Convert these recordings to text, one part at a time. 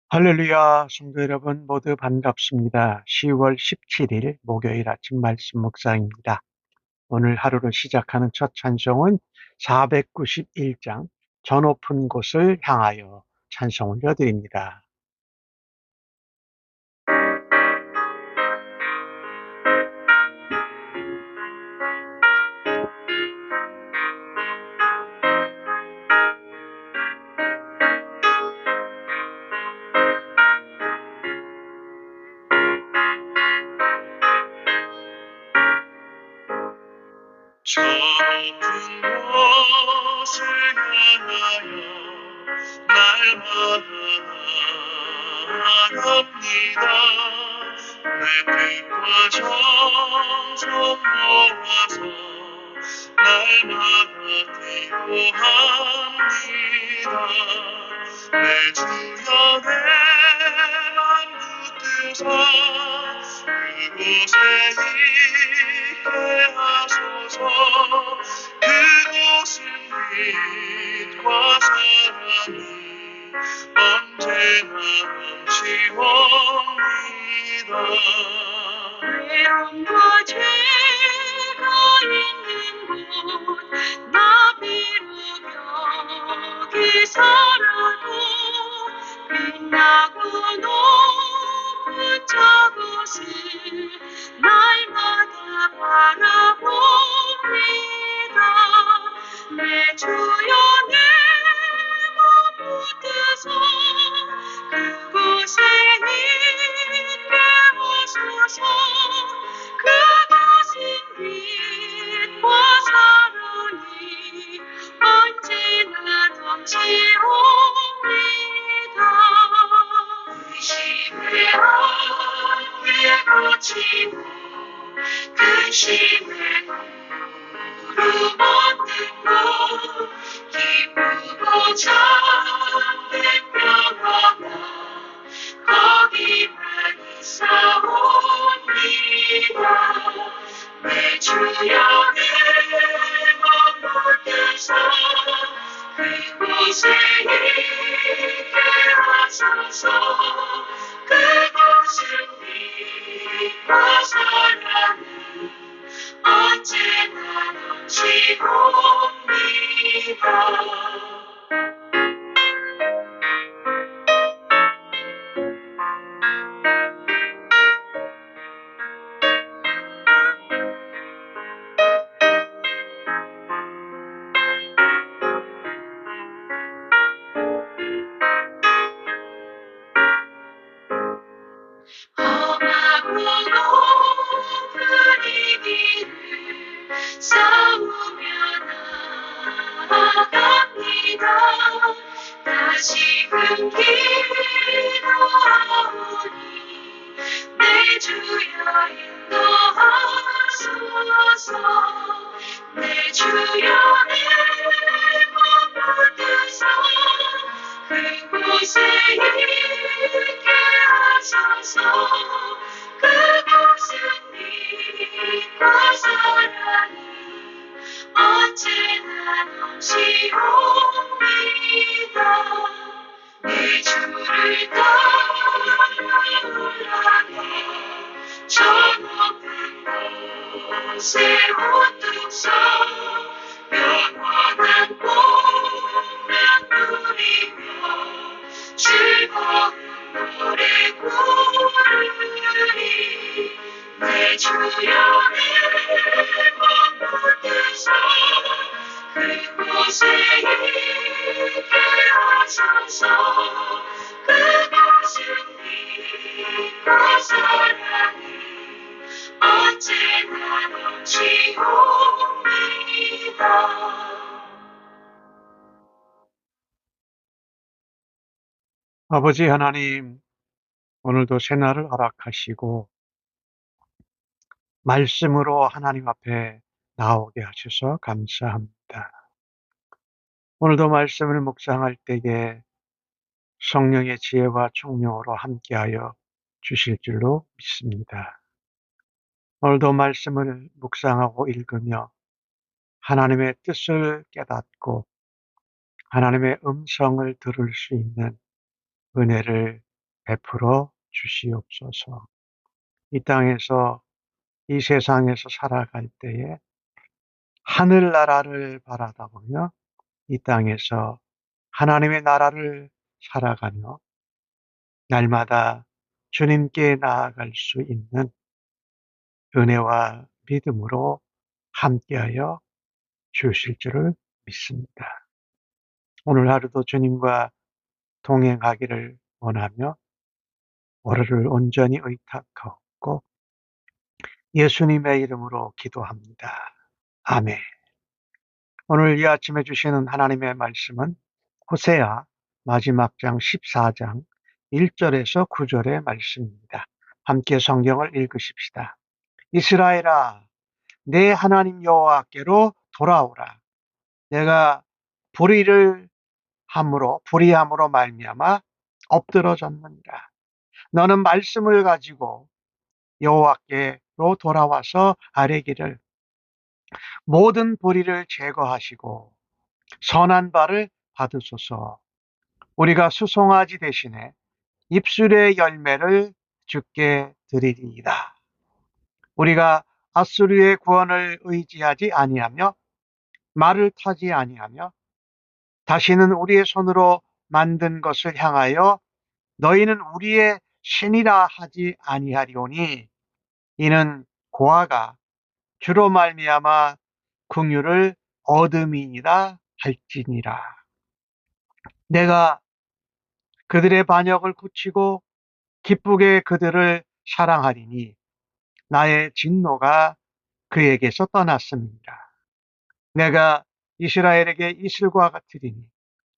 할렐루야, 성도 여러분 모두 반갑습니다. 10월 17일 목요일 아침 말씀 묵상입니다. 오늘 하루를 시작하는 첫 찬송은 491장 저 높은 곳을 향하여 찬송을 드립니다. 저 높은 곳을 향하여 날마다 나아갑니다. 내 뜻과 정성 모아서 날마다 기도합니다. 내 주여 내맘 붙드사 그곳에 있게 하소서. 그곳은 빛과 사랑이 언제나 넘치옵니다. 외로움과 죄가 있는 곳 나 비록 여기 살아도 빛나고 높은 저곳을 날마다 바라봅니다. 내 주여 내 몸 붙드사 그곳에 있게 하소서. 그곳은 빛과 사랑이 언제나 넘치옵니다. 의심의 안개 걷히고 근심의 구름 없는 곳 기쁘고 잠든 평화가 거기만 있사옵니다. 내 주여 내 맘 붙드사 그곳에 있게 하소서. 그곳은 빛과 사랑이 언제나 넘치옵니다. 험하고 높은 이 길을 싸우며 나아갑니다. 다시금 기도하오니 내 주여 인도하소서. 내 주여 내 몸 붙드사 그곳에 있게 하소서. 그곳은 빛과 사랑이 언제나 넘치옵니다. 내 주를 따라 올라가 저 높은 곳에 우뚝 서 영원한 복면 누리며 즐거운 노래 부르리. 내 주여 내 몸 붙드사 그곳에 있게 하소서. 그곳은 빛과 사랑이 언제나 넘치옵니다. 아버지 하나님, 오늘도 새날을 허락하시고 말씀으로 하나님 앞에 나오게 하셔서 감사합니다. 오늘도 말씀을 묵상할 때에 성령의 지혜와 총명으로 함께하여 주실 줄로 믿습니다. 오늘도 말씀을 묵상하고 읽으며 하나님의 뜻을 깨닫고 하나님의 음성을 들을 수 있는 은혜를 베풀어 주시옵소서. 이 땅에서, 이 세상에서 살아갈 때에 하늘나라를 바라다보며 이 땅에서 하나님의 나라를 살아가며 날마다 주님께 나아갈 수 있는 은혜와 믿음으로 함께하여 주실 줄을 믿습니다. 오늘 하루도 주님과 동행하기를 원하며 오늘을 온전히 의탁하고 예수님의 이름으로 기도합니다. 아멘. 오늘 이 아침에 주시는 하나님의 말씀은 호세아 마지막 장 14장 1절에서 9절의 말씀입니다. 함께 성경을 읽으십시다. 이스라엘아, 내 하나님 여호와께로 돌아오라. 내가 불의함으로 말미암아 엎드러졌느니라. 너는 말씀을 가지고 여호와께로 돌아와서 아뢰기를 모든 불의를 제거하시고 선한 바를 받으소서. 우리가 수송아지 대신에 입술의 열매를 주께 드리리이다. 우리가 아수르의 구원을 의지하지 아니하며 말을 타지 아니하며 다시는 우리의 손으로 만든 것을 향하여 너희는 우리의 신이라 하지 아니하리오니 이는 고아가 주로 말미암아 긍휼을 얻음이니라 할지니라. 내가 그들의 반역을 굳히고 기쁘게 그들을 사랑하리니 나의 진노가 그에게서 떠났습니다. 내가 이스라엘에게 이슬과 같으리니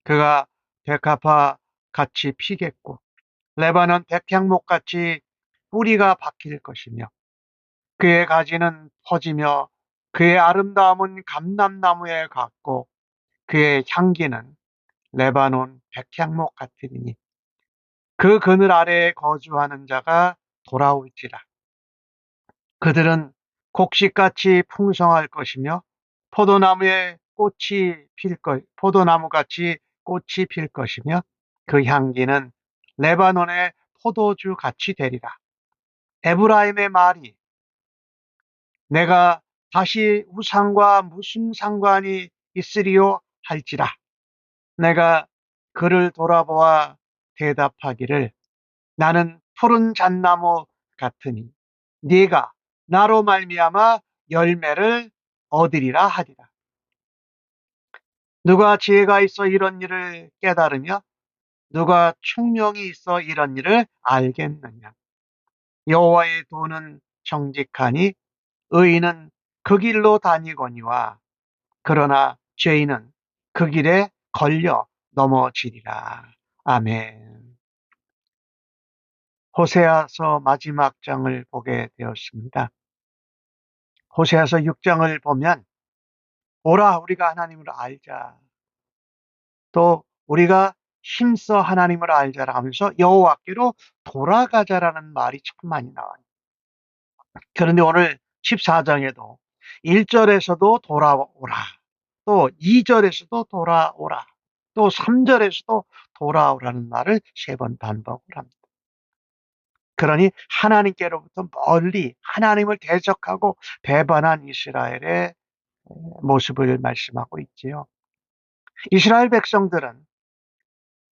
그가 백합화 같이 피겠고 레바논 백향목 같이 뿌리가 박힐 것이며 그의 가지는 퍼지며 그의 아름다움은 감람나무에 같고 그의 향기는 레바논 백향목 같으리니 그 그늘 아래에 거주하는 자가 돌아올지라. 그들은 곡식같이 풍성할 것이며 포도나무같이 꽃이 필 것이며 그 향기는 레바논의 포도주 같이 되리라. 에브라임의 말이 내가 다시 우상과 무슨 상관이 있으리요 할지라. 내가 그를 돌아보아 대답하기를 나는 푸른 잣나무 같으니 네가 나로 말미암아 열매를 얻으리라 하리라. 누가 지혜가 있어 이런 일을 깨달으며 누가 총명이 있어 이런 일을 알겠느냐. 여호와의 도는 정직하니 의인은 그 길로 다니거니와 그러나 죄인은 그 길에 걸려 넘어지리라. 아멘. 호세아서 마지막 장을 보게 되었습니다. 호세아서 6장을 보면 오라 우리가 하나님을 알자. 또 우리가 힘써 하나님을 알자라 하면서 여호와께로 돌아가자라는 말이 참 많이 나와요. 그런데 오늘 14장에도 1절에서도 돌아오라. 또 2절에서도 돌아오라. 또 3절에서도 돌아오라는 말을 3번 반복을 합니다. 그러니 하나님께로부터 멀리 하나님을 대적하고 배반한 이스라엘의 모습을 말씀하고 있지요. 이스라엘 백성들은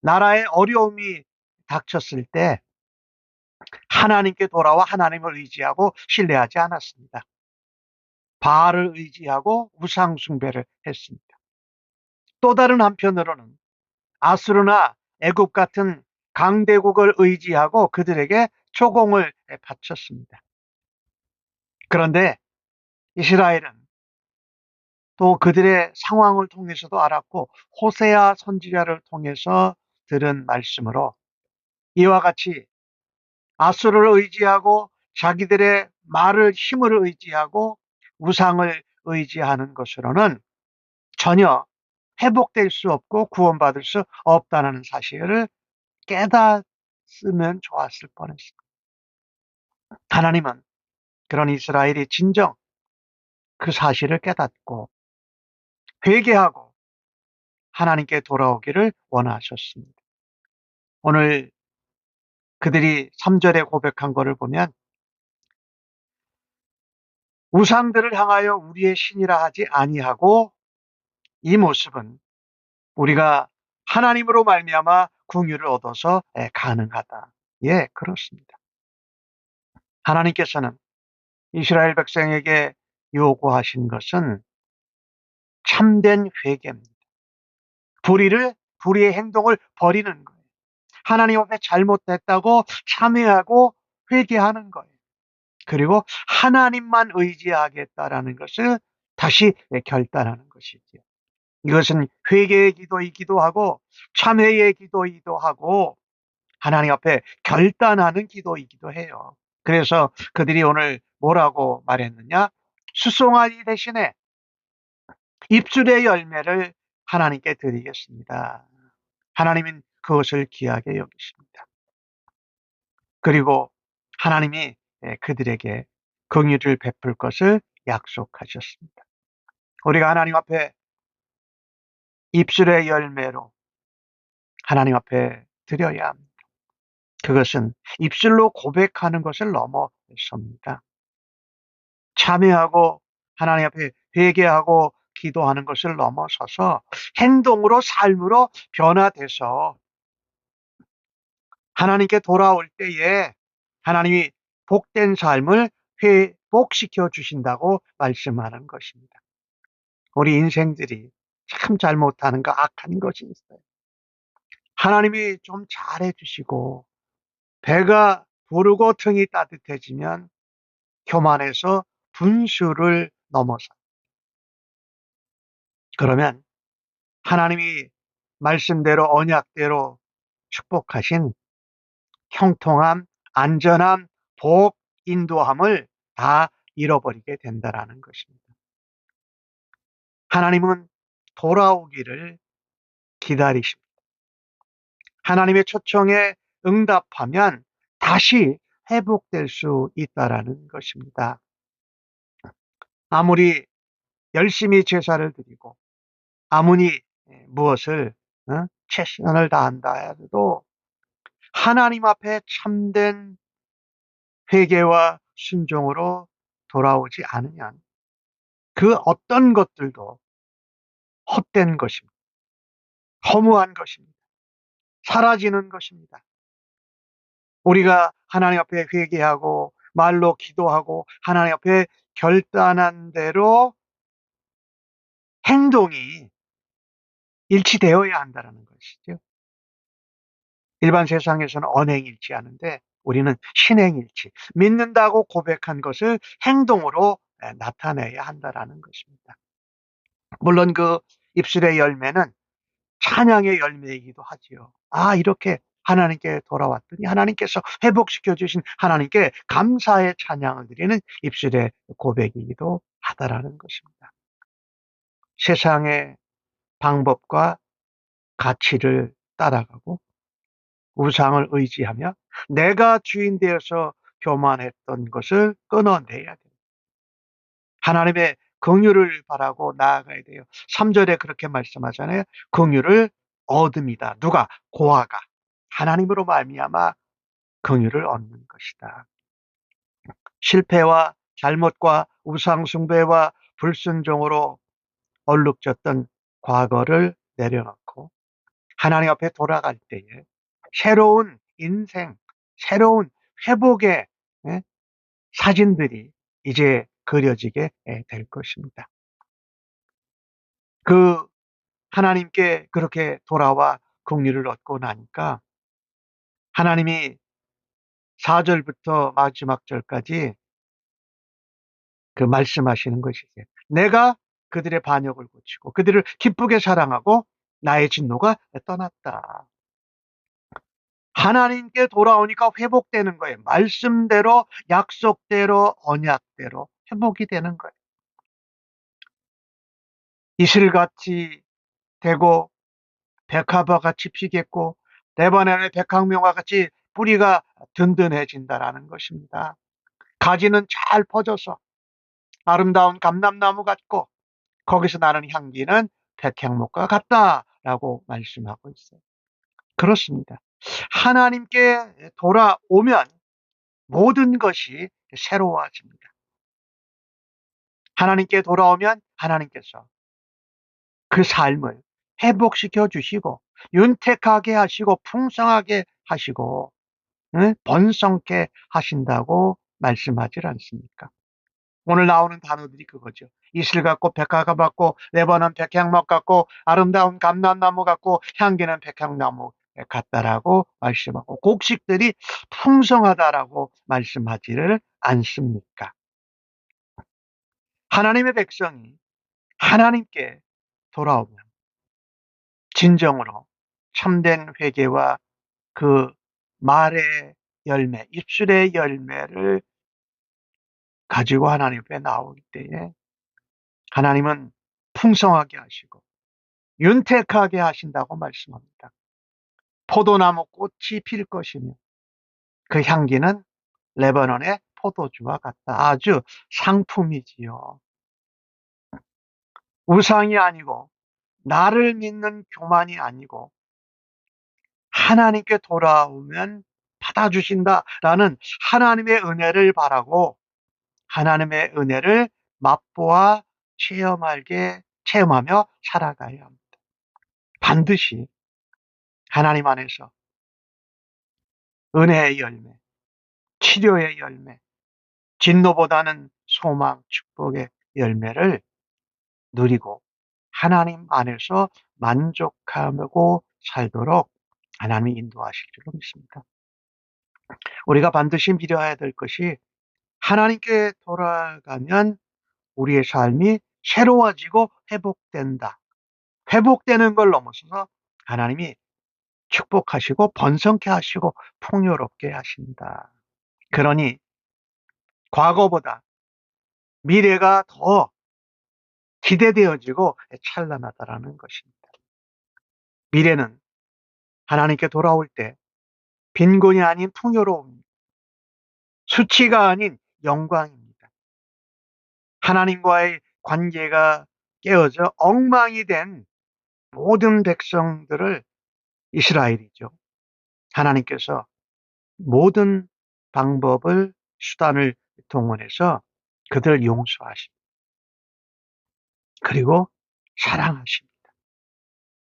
나라에 어려움이 닥쳤을 때 하나님께 돌아와 하나님을 의지하고 신뢰하지 않았습니다. 바알을 의지하고 우상 숭배를 했습니다. 또 다른 한편으로는 아수르나 애굽 같은 강대국을 의지하고 그들에게 조공을 바쳤습니다. 그런데 이스라엘은 또 그들의 상황을 통해서도 알았고 호세아 선지자를 통해서 들은 말씀으로 이와 같이 아수르를 의지하고 자기들의 말을 힘을 의지하고 우상을 의지하는 것으로는 전혀 회복될 수 없고 구원받을 수 없다는 사실을 깨닫으면 좋았을 뻔했습니다. 하나님은 그런 이스라엘이 진정 그 사실을 깨닫고 회개하고 하나님께 돌아오기를 원하셨습니다. 오늘 그들이 3절에 고백한 거를 보면 우상들을 향하여 우리의 신이라 하지 아니하고, 이 모습은 우리가 하나님으로 말미암아 긍휼을 얻어서 가능하다. 예, 그렇습니다. 하나님께서는 이스라엘 백성에게 요구하신 것은 참된 회개입니다. 불의의 행동을 버리는 거예요. 하나님 앞에 잘못됐다고 참회하고 회개하는 거예요. 그리고 하나님만 의지하겠다라는 것을 다시 결단하는 것이지요. 이것은 회개의 기도이기도 하고 참회의 기도이기도 하고 하나님 앞에 결단하는 기도이기도 해요. 그래서 그들이 오늘 뭐라고 말했느냐? 수송아지 대신에 입술의 열매를 하나님께 드리겠습니다. 하나님은 그것을 귀하게 여기십니다. 그리고 하나님이 그들에게 긍휼을 베풀 것을 약속하셨습니다. 우리가 하나님 앞에 입술의 열매로 하나님 앞에 드려야 합니다. 그것은 입술로 고백하는 것을 넘어섭니다. 참회하고 하나님 앞에 회개하고 기도하는 것을 넘어서서 행동으로, 삶으로 변화돼서 하나님께 돌아올 때에 하나님이 복된 삶을 회복시켜 주신다고 말씀하는 것입니다. 우리 인생들이 참 잘못하는 거, 악한 것이 있어요. 하나님이 좀 잘해 주시고 배가 부르고 등이 따뜻해지면 교만해서 분수를 넘어서, 그러면 하나님이 말씀대로 언약대로 축복하신 형통함, 안전함, 복, 인도함을 다 잃어버리게 된다라는 것입니다. 하나님은 돌아오기를 기다리십니다. 하나님의 초청에 응답하면 다시 회복될 수 있다라는 것입니다. 아무리 열심히 제사를 드리고 아무리 무엇을 최선을 다한다 해도 하나님 앞에 참된 회개와 순종으로 돌아오지 않으면 그 어떤 것들도 헛된 것입니다. 허무한 것입니다. 사라지는 것입니다. 우리가 하나님 앞에 회개하고 말로 기도하고 하나님 앞에 결단한 대로 행동이 일치되어야 한다는 것이죠. 일반 세상에서는 언행일치 하는데 우리는 신행일치, 믿는다고 고백한 것을 행동으로 나타내야 한다는 것입니다. 물론 그 입술의 열매는 찬양의 열매이기도 하지요. 이렇게 하나님께 돌아왔더니 하나님께서 회복시켜 주신 하나님께 감사의 찬양을 드리는 입술의 고백이기도 하다라는 것입니다. 세상의 방법과 가치를 따라가고 우상을 의지하며 내가 주인 되어서 교만했던 것을 끊어내야 돼요. 하나님의 긍휼을 바라고 나아가야 돼요. 3절에 그렇게 말씀하잖아요. 긍휼을 얻음이다. 누가? 고아가. 하나님으로 말미암아 긍휼을 얻는 것이다. 실패와 잘못과 우상 숭배와 불순종으로 얼룩졌던 과거를 내려놓고 하나님 앞에 돌아갈 때에 새로운 인생, 새로운 회복의 사진들이 이제 그려지게 될 것입니다. 그 하나님께 그렇게 돌아와 긍휼을 얻고 나니까 하나님이 4절부터 마지막 절까지 그 말씀하시는 것이죠. 내가 그들의 반역을 고치고 그들을 기쁘게 사랑하고 나의 진노가 떠났다. 하나님께 돌아오니까 회복되는 거예요. 말씀대로, 약속대로, 언약대로 회복이 되는 거예요. 이슬같이 되고 백합화같이 피겠고 레바논의 백합명화 같이 뿌리가 든든해진다라는 것입니다. 가지는 잘 퍼져서 아름다운 감람나무 같고 거기서 나는 향기는 백향목과 같다라고 말씀하고 있어요. 그렇습니다. 하나님께 돌아오면 모든 것이 새로워집니다. 하나님께 돌아오면 하나님께서 그 삶을 회복시켜 주시고 윤택하게 하시고 풍성하게 하시고 번성케 하신다고 말씀하지 않습니까? 오늘 나오는 단어들이 그거죠. 이슬 같고 백화가 같고 레바논 백향목 같고 아름다운 감람나무 같고 향기는 백향나무 같다라고 말씀하고 곡식들이 풍성하다라고 말씀하지를 않습니까? 하나님의 백성이 하나님께 돌아오면 진정으로 참된 회개와 그 말의 열매, 입술의 열매를 가지고 하나님 앞에 나오기 때문에 하나님은 풍성하게 하시고 윤택하게 하신다고 말씀합니다. 포도나무 꽃이 필 것이며 그 향기는 레바논의 포도주와 같다. 아주 상품이지요. 우상이 아니고 나를 믿는 교만이 아니고 하나님께 돌아오면 받아주신다라는 하나님의 은혜를 바라고 하나님의 은혜를 맛보아 체험하며 살아가야 합니다. 반드시 하나님 안에서 은혜의 열매, 치료의 열매, 진노보다는 소망, 축복의 열매를 누리고 하나님 안에서 만족하고 살도록 하나님이 인도하실 줄로 믿습니다. 우리가 반드시 믿어야 될 것이 하나님께 돌아가면 우리의 삶이 새로워지고 회복된다. 회복되는 걸 넘어서서 하나님이 축복하시고 번성케 하시고 풍요롭게 하신다. 그러니 과거보다 미래가 더 기대되어지고 찬란하다라는 것입니다. 미래는 하나님께 돌아올 때 빈곤이 아닌 풍요로움, 수치가 아닌 영광입니다. 하나님과의 관계가 깨어져 엉망이 된 모든 백성들을 이스라엘이죠. 하나님께서 모든 방법을 수단을 동원해서 그들을 용서하십니다. 그리고 사랑하십니다.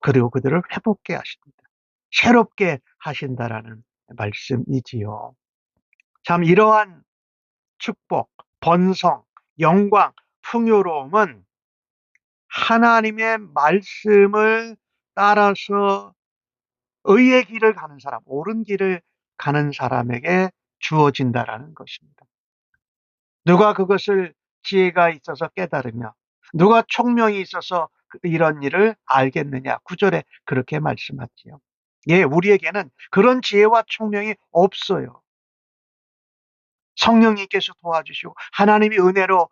그리고 그들을 회복케 하십니다. 새롭게 하신다라는 말씀이지요. 참 이러한 축복, 번성, 영광, 풍요로움은 하나님의 말씀을 따라서 의의 길을 가는 사람, 옳은 길을 가는 사람에게 주어진다라는 것입니다. 누가 그것을 지혜가 있어서 깨달으며 누가 총명이 있어서 이런 일을 알겠느냐. 9절에 그렇게 말씀하지요. 예, 우리에게는 그런 지혜와 총명이 없어요. 성령님께서 도와주시고 하나님이 은혜로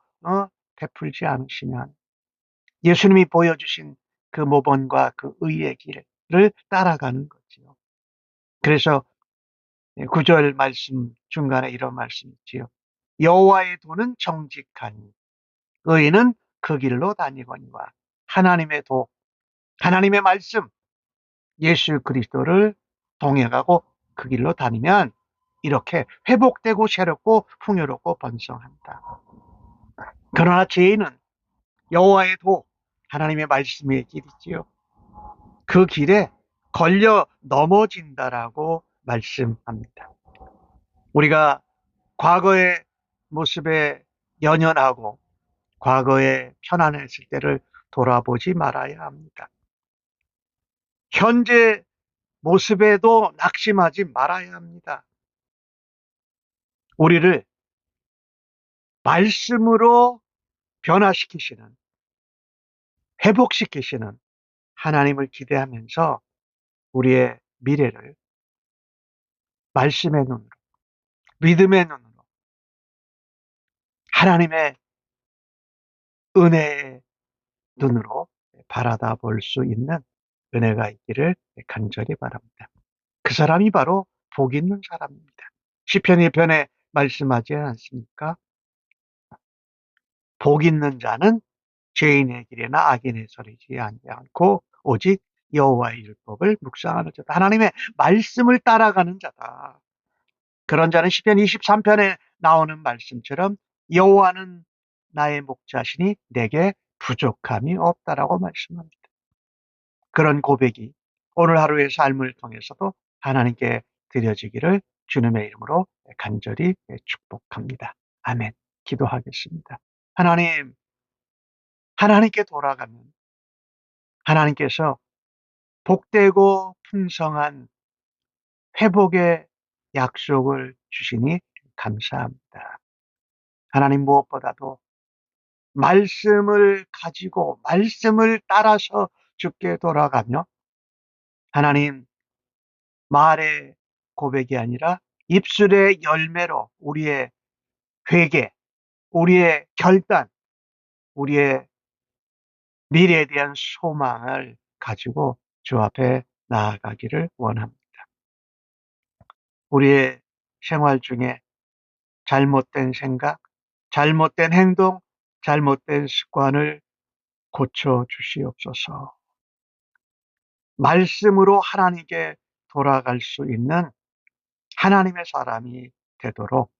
베풀지 않으시면 예수님이 보여주신 그 모범과 그 의의 길을 따라가는 거지요. 그래서 9절 말씀 중간에 이런 말씀이 있지요. 여호와의 도는 정직하니 의인은 그 길로 다니거니와 하나님의 도, 하나님의 말씀, 예수 그리스도를 동행하고 그 길로 다니면 이렇게 회복되고 새롭고 풍요롭고 번성한다. 그러나 죄인은 여호와의 도, 하나님의 말씀의 길이지요. 그 길에 걸려 넘어진다라고 말씀합니다. 우리가 과거의 모습에 연연하고 과거에 편안했을 때를 돌아보지 말아야 합니다. 현재 모습에도 낙심하지 말아야 합니다. 우리를 말씀으로 변화시키시는, 회복시키시는 하나님을 기대하면서 우리의 미래를 말씀의 눈으로, 믿음의 눈으로, 하나님의 은혜의 눈으로 바라다 볼 수 있는 은혜가 있기를 간절히 바랍니다. 그 사람이 바로 복 있는 사람입니다. 시편 1편에 말씀하지 않습니까? 복 있는 자는 죄인의 길이나 악인의 소리지 않고 오직 여호와의 율법을 묵상하는 자다. 하나님의 말씀을 따라가는 자다. 그런 자는 시편 23편에 나오는 말씀처럼 여호와는 나의 목자시니 내게 부족함이 없다라고 말씀합니다. 그런 고백이 오늘 하루의 삶을 통해서도 하나님께 드려지기를 주님의 이름으로 간절히 축복합니다. 아멘. 기도하겠습니다. 하나님, 하나님께 돌아가면 하나님께서 복되고 풍성한 회복의 약속을 주시니 감사합니다. 하나님, 무엇보다도 말씀을 가지고 말씀을 따라서 주께 돌아가며 하나님, 말의 고백이 아니라 입술의 열매로 우리의 회개, 우리의 결단, 우리의 미래에 대한 소망을 가지고 주 앞에 나아가기를 원합니다. 우리의 생활 중에 잘못된 생각, 잘못된 행동, 잘못된 습관을 고쳐 주시옵소서. 말씀으로 하나님께 돌아갈 수 있는 하나님의 사람이 되도록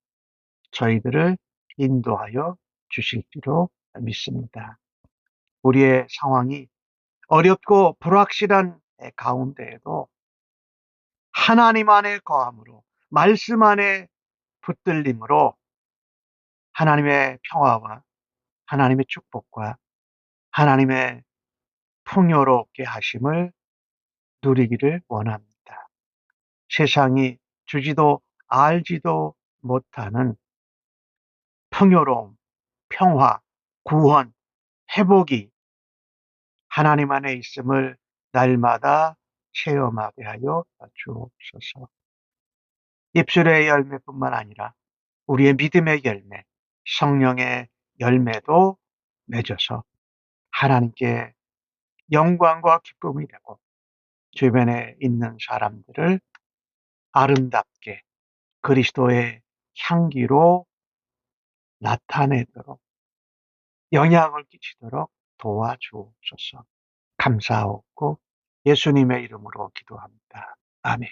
저희들을 인도하여 주실 줄로 믿습니다. 우리의 상황이 어렵고 불확실한 가운데에도 하나님 안에 거함으로 말씀 안에 붙들림으로 하나님의 평화와 하나님의 축복과 하나님의 풍요롭게 하심을 누리기를 원합니다. 세상이 주지도 알지도 못하는 풍요로움, 평화, 구원, 회복이 하나님 안에 있음을 날마다 체험하게 하여 주옵소서. 입술의 열매뿐만 아니라 우리의 믿음의 열매, 성령의 열매도 맺어서 하나님께 영광과 기쁨이 되고 주변에 있는 사람들을 아름답게 그리스도의 향기로 나타내도록 영향을 끼치도록 도와주옵소서. 감사하고 예수님의 이름으로 기도합니다. 아멘.